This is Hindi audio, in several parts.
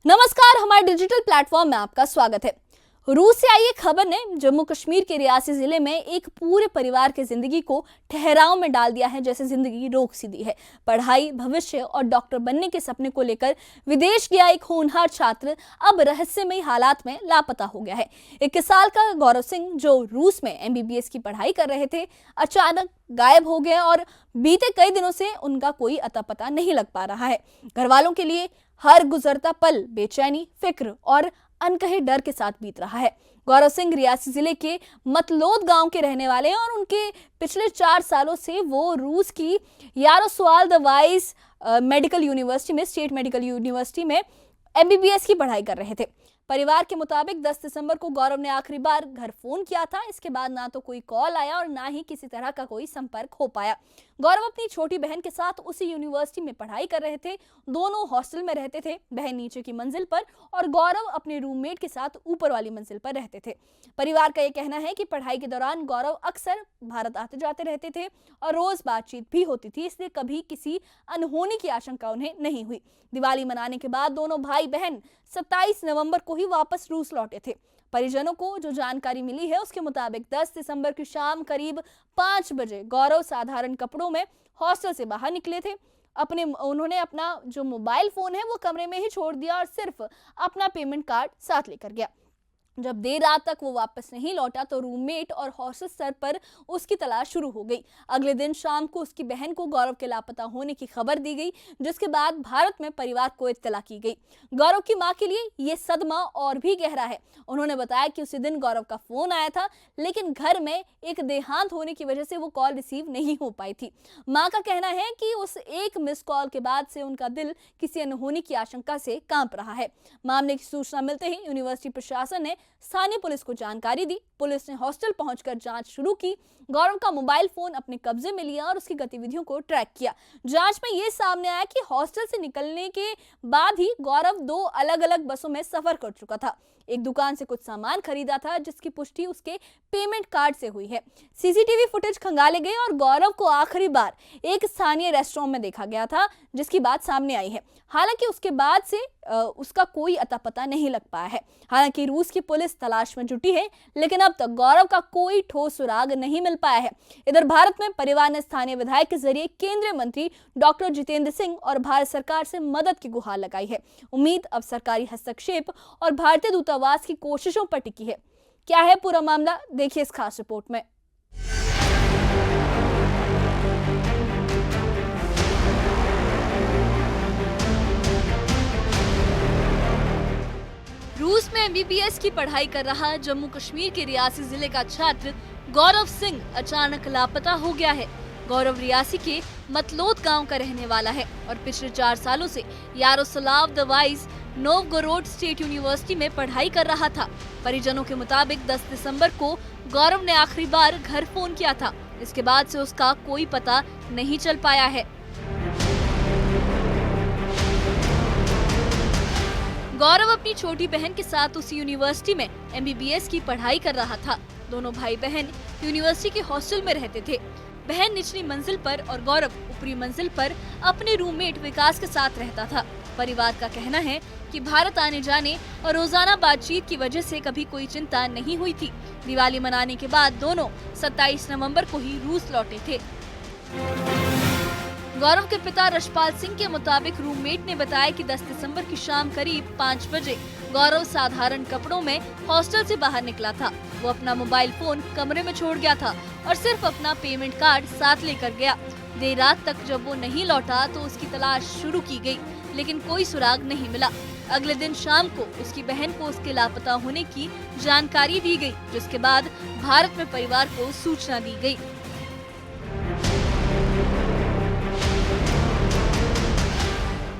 नमस्कार, हमारे डिजिटल प्लेटफॉर्म में आपका स्वागत है। रूस से आई एक खबर ने जम्मू कश्मीर के रियासी जिले में एक पूरे परिवार की जिंदगी को ठहराव में डाल दिया है, जैसे जिंदगी रोक सी दी है। पढ़ाई, भविष्य और डॉक्टर बनने के सपने को लेकर विदेश गया एक होनहार छात्र अब रहस्यमयी हालात में लापता हो गया है। 21 साल का गौरव सिंह, जो रूस में MBBS की पढ़ाई कर रहे थे, अचानक गायब हो गए और बीते कई दिनों से उनका कोई अता पता नहीं लग पा रहा है। घर वालों के लिए हर गुजरता पल बेचैनी, फिक्र और अनकहे डर के साथ बीत रहा है। गौरव सिंह रियासी जिले के मतलोद गांव के रहने वाले हैं और उनके पिछले 4 सालों से वो रूस की Yaroslav the wise medical university में, स्टेट मेडिकल यूनिवर्सिटी में MBBS की पढ़ाई कर रहे थे। परिवार के मुताबिक 10 दिसंबर को गौरव ने आखिरी बार घर फोन किया था। इसके बाद ना तो कोई कॉल आया और ना ही किसी तरह का कोई संपर्क हो पाया। गौरव अपनी छोटी बहन के साथ उसी यूनिवर्सिटी में पढ़ाई कर रहे थे। दोनों हॉस्टल में रहते थे। बहन नीचे की मंजिल पर और गौरव अपने रूममेट के साथ ऊपर वाली मंजिल पर रहते थे। परिवार का यह कहना है कि पढ़ाई के दौरान गौरव अक्सर भारत आते जाते रहते थे और रोज बातचीत भी होती थी, इसलिए कभी किसी अनहोनी की आशंका उन्हें नहीं हुई। दिवाली मनाने के बाद दोनों भाई बहन 27 नवंबर को ही वापस रूस लौटे थे। परिजनों को जो जानकारी मिली है उसके मुताबिक 10 दिसंबर की शाम करीब 5 बजे गौरव साधारण कपड़ों में हॉस्टल से बाहर निकले थे। उन्होंने अपना जो मोबाइल फोन है वो कमरे में ही छोड़ दिया और सिर्फ अपना पेमेंट कार्ड साथ लेकर गया। जब देर रात तक वो वापस नहीं लौटा तो रूममेट और हॉस्टल स्तर पर उसकी तलाश शुरू हो गई। अगले दिन शाम को उसकी बहन को गौरव के लापता होने की खबर दी गई, जिसके बाद भारत में परिवार को इत्तला की गई। गौरव की मां के लिए ये सदमा और भी गहरा है। उन्होंने बताया कि उसी दिन गौरव का फोन आया था, लेकिन घर में एक देहांत होने की वजह से वो कॉल रिसीव नहीं हो पाई थी। मां का कहना है कि उस एक मिस कॉल के बाद से उनका दिल किसी अनहोनी की आशंका से कांप रहा है। मामले की सूचना मिलते ही यूनिवर्सिटी प्रशासन ने स्थानीय पुलिस को जानकारी दी। पुलिस ने हॉस्टल पहुंचकर जांच शुरू की। गौरव का मोबाइल फोन अपने कब्जे में लिया और उसकी गतिविधियों को ट्रैक किया। जांच में यह सामने आया कि हॉस्टल से निकलने के बाद ही गौरव 2 अलग-अलग बसों में सफर कर चुका था। एक दुकान से कुछ सामान खरीदा था, जिसकी पुष्टि उसके पेमेंट कार्ड से हुई है। CCTV फुटेज खंगाले गए और गौरव को आखिरी बार एक स्थानीय रेस्टोरेंट में देखा गया था, जिसकी बात सामने आई है। हालांकि उसके बाद से उसका कोई अता पता नहीं लग पाया है। हालांकि रूस की पुलिस तलाश में जुटी है, लेकिन अब तक गौरव का कोई ठोस सुराग नहीं मिल पाया है। इधर भारत में परिवार ने स्थानीय विधायक के जरिए केंद्रीय मंत्री डॉक्टर जितेंद्र सिंह और भारत सरकार से मदद की गुहार लगाई है। उम्मीद अब सरकारी हस्तक्षेप और भारतीय दूतावास की कोशिशों पर टिकी है। क्या है पूरा मामला, देखिए इस खास रिपोर्ट में। रूस में MBBS की पढ़ाई कर रहा जम्मू कश्मीर के रियासी जिले का छात्र गौरव सिंह अचानक लापता हो गया है। गौरव रियासी के मतलोद गांव का रहने वाला है और पिछले 4 सालों से Yaroslav the wise Novgorod state university में पढ़ाई कर रहा था। परिजनों के मुताबिक 10 दिसंबर को गौरव ने आखिरी बार घर फोन किया था। इसके बाद से उसका कोई पता नहीं चल पाया है। गौरव अपनी छोटी बहन के साथ उसी यूनिवर्सिटी में MBBS की पढ़ाई कर रहा था। दोनों भाई बहन यूनिवर्सिटी के हॉस्टल में रहते थे। बहन निचली मंजिल पर और गौरव ऊपरी मंजिल पर अपने रूममेट विकास के साथ रहता था। परिवार का कहना है कि भारत आने जाने और रोजाना बातचीत की वजह से कभी कोई चिंता नहीं हुई थी। दिवाली मनाने के बाद दोनों 27 नवंबर को ही रूस लौटे थे। गौरव के पिता रशपाल सिंह के मुताबिक रूममेट ने बताया कि 10 दिसंबर की शाम करीब 5 बजे गौरव साधारण कपड़ों में हॉस्टल से बाहर निकला था। वो अपना मोबाइल फोन कमरे में छोड़ गया था और सिर्फ अपना पेमेंट कार्ड साथ लेकर गया। देर रात तक जब वो नहीं लौटा तो उसकी तलाश शुरू की गई, लेकिन कोई सुराग नहीं मिला। अगले दिन शाम को उसकी बहन को उसके लापता होने की जानकारी दी गई, जिसके बाद भारत में परिवार को सूचना दी गई।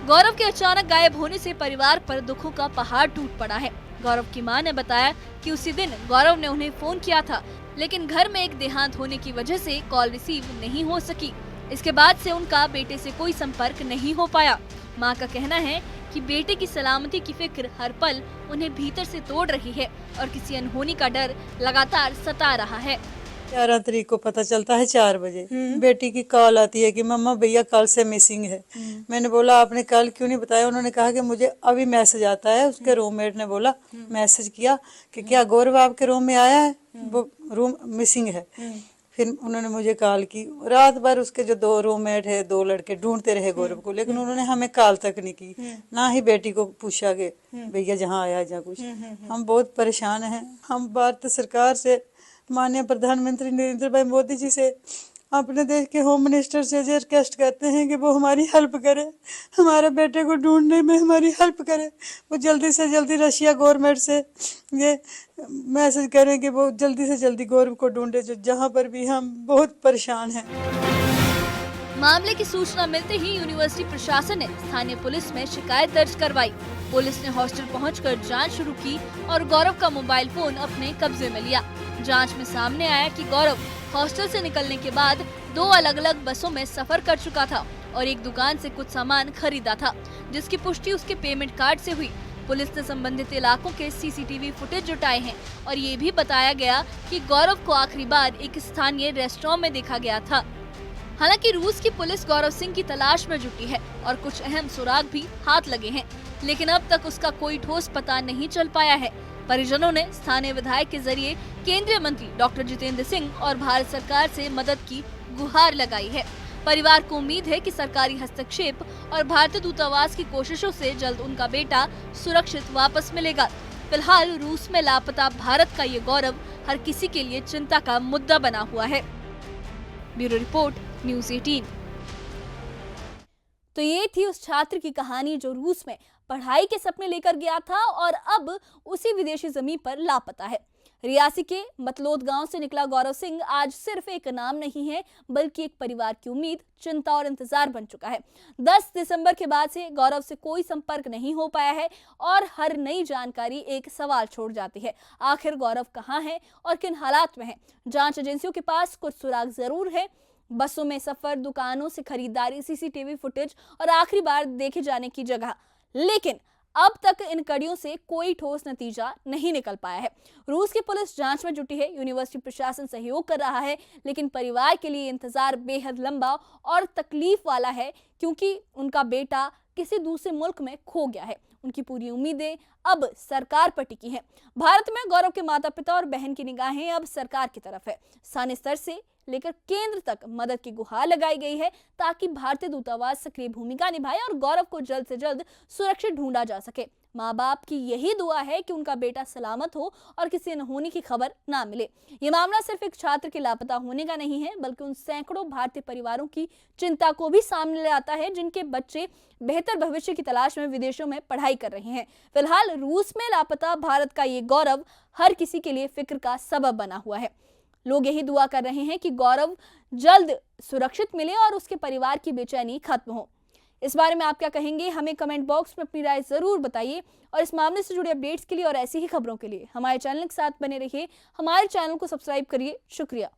गौरव के अचानक गायब होने से परिवार पर दुखों का पहाड़ टूट पड़ा है। गौरव की मां ने बताया कि उसी दिन गौरव ने उन्हें फोन किया था, लेकिन घर में एक देहांत होने की वजह से कॉल रिसीव नहीं हो सकी। इसके बाद से उनका बेटे से कोई संपर्क नहीं हो पाया। मां का कहना है कि बेटे की सलामती की फिक्र हर पल उन्हें भीतर से तोड़ रही है और किसी अनहोनी का डर लगातार सता रहा है। 11 तारीख को पता चलता है 4 बजे। बेटी की कॉल आती है कि मम्मा भैया कल से मिसिंग है। मैंने बोला आपने कल क्यों नहीं बताया? उन्होंने कहा कि मुझे अभी मैसेज आता है। उसके रूममेट ने बोला, मैसेज किया कि क्या गौरव आपके रूम में आया है, वो रूम मिसिंग है। फिर उन्होंने मुझे कॉल की। रात भर उसके जो 2 रूममेट है, 2 लड़के ढूंढते रहे गौरव को, लेकिन उन्होंने हमें कॉल तक नहीं की, ना ही बेटी को पूछा कि भैया जहाँ आया जहाँ कुछ। हम बहुत परेशान हैं। हम भारत सरकार से, माननीय प्रधानमंत्री नरेंद्र भाई मोदी जी से, अपने देश के होम मिनिस्टर से ये रिक्वेस्ट करते हैं कि वो हमारी हेल्प करे, हमारे बेटे को ढूंढने में हमारी हेल्प करे। वो जल्दी से जल्दी रशिया गवर्नमेंट से ये मैसेज करें कि वो जल्दी से जल्दी गौरव को ढूंढे, जो जहाँ पर भी हम बहुत परेशान हैं। मामले की सूचना मिलते ही यूनिवर्सिटी प्रशासन ने स्थानीय पुलिस में शिकायत दर्ज करवाई। पुलिस ने हॉस्टल पहुंचकर जांच शुरू की और गौरव का मोबाइल फोन अपने कब्जे में लिया। जांच में सामने आया कि गौरव हॉस्टल से निकलने के बाद 2 अलग-अलग बसों में सफर कर चुका था और एक दुकान से कुछ सामान खरीदा था, जिसकी पुष्टि उसके पेमेंट कार्ड से हुई। पुलिस ने संबंधित इलाकों के सीसीटीवी फुटेज जुटाए हैं और ये भी बताया गया कि गौरव को आखिरी बार एक स्थानीय रेस्टोरेंट में देखा गया था। हालांकि रूस की पुलिस गौरव सिंह की तलाश में जुटी है और कुछ अहम सुराग भी हाथ लगे हैं, लेकिन अब तक उसका कोई ठोस पता नहीं चल पाया है। परिजनों ने स्थानीय विधायक के जरिए केंद्रीय मंत्री डॉक्टर जितेंद्र सिंह और भारत सरकार से मदद की गुहार लगाई है। परिवार को उम्मीद है कि सरकारी हस्तक्षेप और भारतीय दूतावास की कोशिशों से जल्द उनका बेटा सुरक्षित वापस मिलेगा। फिलहाल रूस में लापता भारत का ये गौरव हर किसी के लिए चिंता का मुद्दा बना हुआ है। Bureau report, news 18। तो ये थी उस छात्र की कहानी जो रूस में पढ़ाई के सपने लेकर गया था और अब उसी विदेशी जमीन पर लापता है। रियासी के मतलोद गांव से निकला गौरव सिंह आज सिर्फ एक नाम नहीं है, बल्कि एक परिवार की उम्मीद, चिंता और इंतजार बन चुका है। 10 दिसंबर के बाद से गौरव से कोई संपर्क नहीं हो पाया है और हर नई जानकारी एक सवाल छोड़ जाती है। आखिर गौरव कहाँ है और किन हालात में है? जांच एजेंसियों के पास कुछ सुराग जरूर है। बसों में सफर, दुकानों से खरीदारी, सीसीटीवी फुटेज और आखिरी बार देखे जाने की जगह, लेकिन अब तक इन कड़ियों से कोई ठोस नतीजा नहीं निकल पाया है। रूस की पुलिस जांच में जुटी है, यूनिवर्सिटी प्रशासन सहयोग कर रहा है, लेकिन परिवार के लिए इंतजार बेहद लंबा और तकलीफ वाला है, क्योंकि उनका बेटा किसी दूसरे मुल्क में खो गया है। उनकी पूरी उम्मीदें अब सरकार पर टिकी हैं। भारत में गौरव के माता पिता और बहन की निगाहें अब सरकार की तरफ है। स्थानीय स्तर से लेकर केंद्र तक मदद की गुहार लगाई गई है, ताकि भारतीय दूतावास सक्रिय भूमिका निभाए और गौरव को जल्द से जल्द सुरक्षित ढूंढा जा सके। माँ बाप की यही दुआ है कि उनका बेटा सलामत हो और किसी अनहोनी की खबर ना मिले। ये मामला सिर्फ एक छात्र के लापता होने का नहीं है, बल्कि उन सैकड़ों भारतीय परिवारों की चिंता को भी सामने ले आता है, जिनके बच्चे बेहतर भविष्य की तलाश में विदेशों में पढ़ाई कर रहे हैं। फिलहाल रूस में लापता भारत का ये गौरव हर किसी के लिए फिक्र का सबब बना हुआ है। लोग यही दुआ कर रहे हैं कि गौरव जल्द सुरक्षित मिले और उसके परिवार की बेचैनी खत्म हो। इस बारे में आप क्या कहेंगे? हमें कमेंट बॉक्स में अपनी राय जरूर बताइए और इस मामले से जुड़े अपडेट्स के लिए और ऐसी ही खबरों के लिए हमारे चैनल के साथ बने रहिए। हमारे चैनल को सब्सक्राइब करिए। शुक्रिया।